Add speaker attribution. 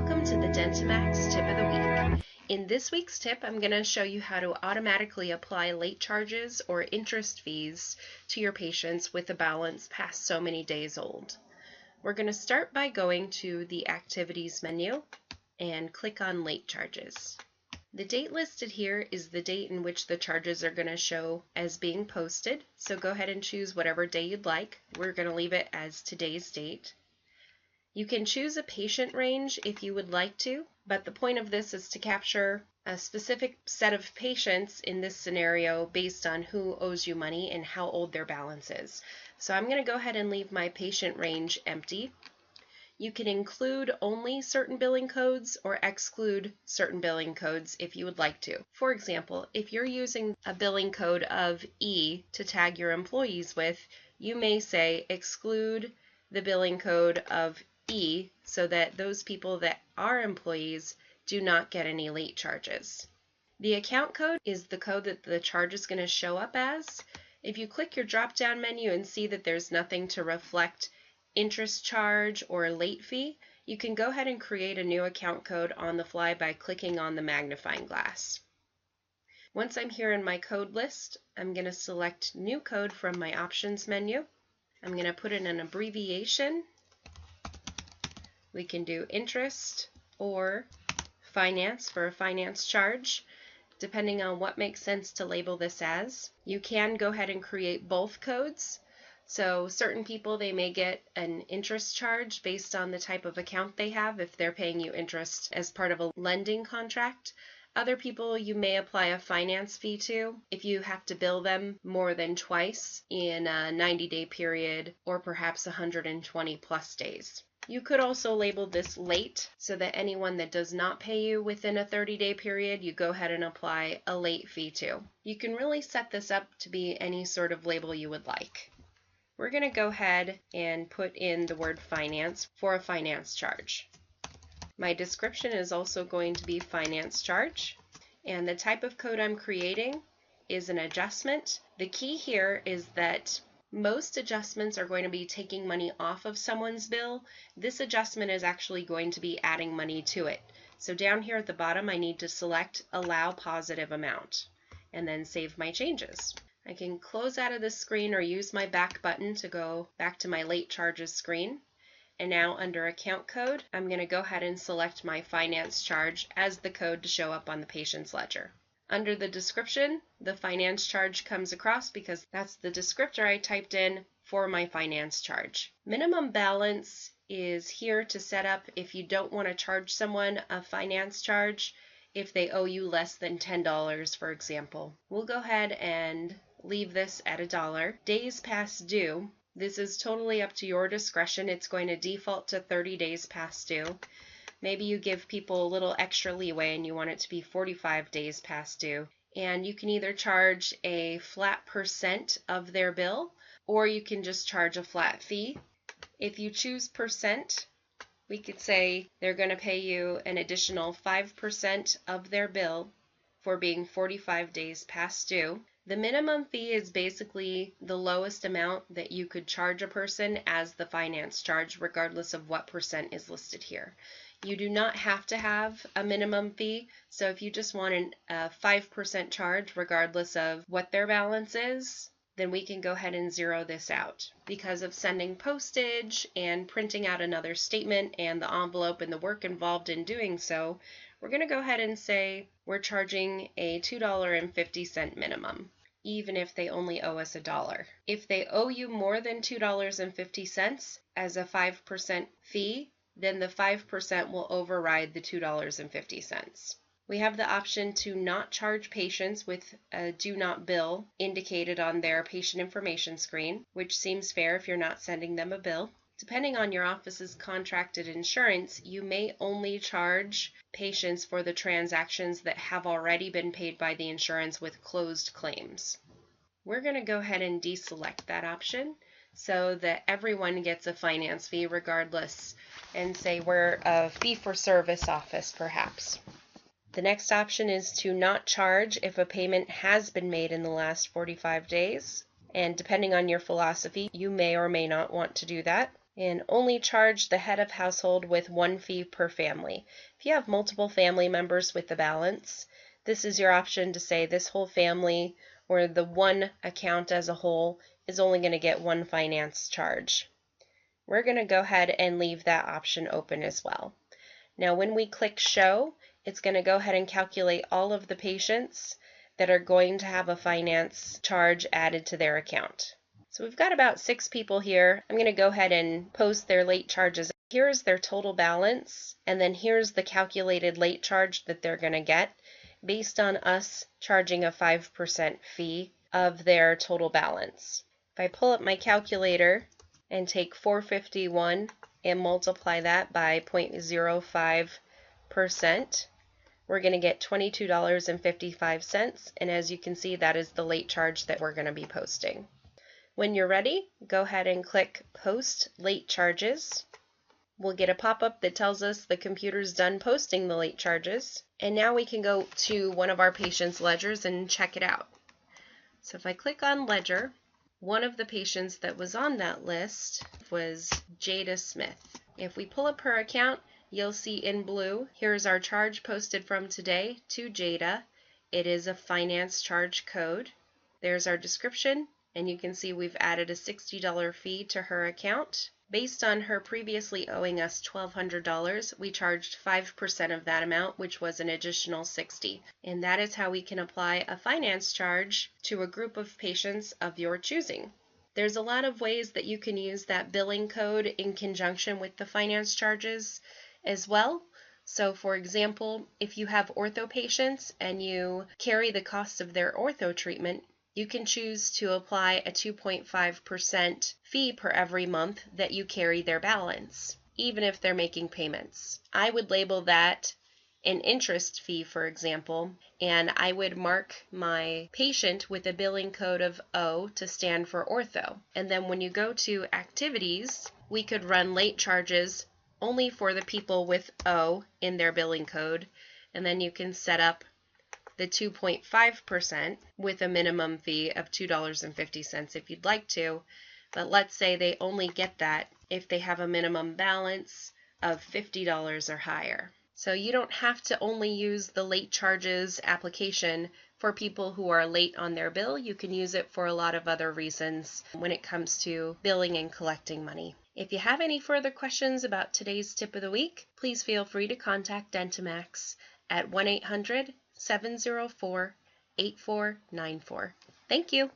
Speaker 1: Welcome to the DentiMax Tip of the Week. In this week's tip, I'm going to show you how to automatically apply late charges or interest fees to your patients with a balance past so many days old. We're going to start by going to the Activities menu and click on Late Charges. The date listed here is the date in which the charges are going to show as being posted, so go ahead and choose whatever day you'd like. We're going to leave it as today's date. You can choose a patient range if you would like to, but the point of this is to capture a specific set of patients in this scenario based on who owes you money and how old their balance is. So I'm going to go ahead and leave my patient range empty. You can include only certain billing codes or exclude certain billing codes if you would like to. For example, if you're using a billing code of E to tag your employees with, you may say exclude the billing code of E so that those people that are employees do not get any late charges. The account code is the code that the charge is going to show up as. If you click your drop-down menu and see that there's nothing to reflect interest charge or late fee, you can go ahead and create a new account code on the fly by clicking on the magnifying glass. Once I'm here in my code list, I'm going to select New Code from my Options menu. I'm going to put in an abbreviation. We can do interest or finance for a finance charge, depending on what makes sense to label this as. You can go ahead and create both codes. So certain people, they may get an interest charge based on the type of account they have if they're paying you interest as part of a lending contract. Other people you may apply a finance fee to if you have to bill them more than twice in a 90-day period or perhaps 120 plus days. You could also label this late so that anyone that does not pay you within a 30-day period, you go ahead and apply a late fee to. You can really set this up to be any sort of label you would like. We're going to go ahead and put in the word finance for a finance charge. My description is also going to be finance charge, and the type of code I'm creating is an adjustment. The key here is that most adjustments are going to be taking money off of someone's bill. This adjustment is actually going to be adding money to it. So down here at the bottom, I need to select Allow Positive Amount and then save my changes. I can close out of this screen or use my back button to go back to my late charges screen. And now under account code, I'm going to go ahead and select my finance charge as the code to show up on the patient's ledger. Under the description, the finance charge comes across because that's the descriptor I typed in for my finance charge. Minimum balance is here to set up if you don't want to charge someone a finance charge if they owe you less than $10, for example. We'll go ahead and leave this at $1. Days past due. This is totally up to your discretion. It's going to default to 30 days past due. Maybe you give people a little extra leeway and you want it to be 45 days past due. And you can either charge a flat percent of their bill, or you can just charge a flat fee. If you choose percent, we could say they're going to pay you an additional 5% of their bill for being 45 days past due. The minimum fee is basically the lowest amount that you could charge a person as the finance charge, regardless of what percent is listed here. You do not have to have a minimum fee, so if you just want a 5% charge, regardless of what their balance is, then we can go ahead and zero this out. Because of sending postage and printing out another statement and the envelope and the work involved in doing so, we're going to go ahead and say we're charging a $2.50 minimum, even if they only owe us $1. If they owe you more than $2.50 as a 5% fee, then the 5% will override the $2.50. We have the option to not charge patients with a Do Not Bill indicated on their patient information screen, which seems fair if you're not sending them a bill. Depending on your office's contracted insurance, you may only charge patients for the transactions that have already been paid by the insurance with closed claims. We're going to go ahead and deselect that option so that everyone gets a finance fee regardless, and say we're a fee-for-service office perhaps. The next option is to not charge if a payment has been made in the last 45 days, and depending on your philosophy, you may or may not want to do that. and only charge the head of household with one fee per family. If you have multiple family members with the balance, this is your option to say this whole family or the one account as a whole is only going to get one finance charge. We're going to go ahead and leave that option open as well. Now when we click show, it's going to go ahead and calculate all of the patients that are going to have a finance charge added to their account. So we've got about 6 people here. I'm going to go ahead and post their late charges. Here's their total balance, and then here's the calculated late charge that they're going to get based on us charging a 5% fee of their total balance. If I pull up my calculator and take 451 and multiply that by 0.05%, we're going to get $22.55, and as you can see, that is the late charge that we're going to be posting. When you're ready, go ahead and click Post Late Charges. We'll get a pop-up that tells us the computer's done posting the late charges, and now we can go to one of our patients' ledgers and check it out. So if I click on Ledger, one of the patients that was on that list was Jada Smith. If we pull up her account, you'll see in blue, here's our charge posted from today to Jada. It is a finance charge code. There's our description, and you can see we've added a $60 fee to her account. Based on her previously owing us $1,200, we charged 5% of that amount, which was an additional $60. And that is how we can apply a finance charge to a group of patients of your choosing. There's a lot of ways that you can use that billing code in conjunction with the finance charges as well. So for example, if you have ortho patients and you carry the cost of their ortho treatment, you can choose to apply a 2.5% fee per every month that you carry their balance, even if they're making payments. I would label that an interest fee, for example, and I would mark my patient with a billing code of O to stand for ortho. And then when you go to activities, we could run late charges only for the people with O in their billing code, and then you can set up the 2.5% with a minimum fee of $2.50 if you'd like to, but let's say they only get that if they have a minimum balance of $50 or higher. So you don't have to only use the late charges application for people who are late on their bill. You can use it for a lot of other reasons when it comes to billing and collecting money. If you have any further questions about today's tip of the week, please feel free to contact DentiMax at 1-800-704-8494. Thank you.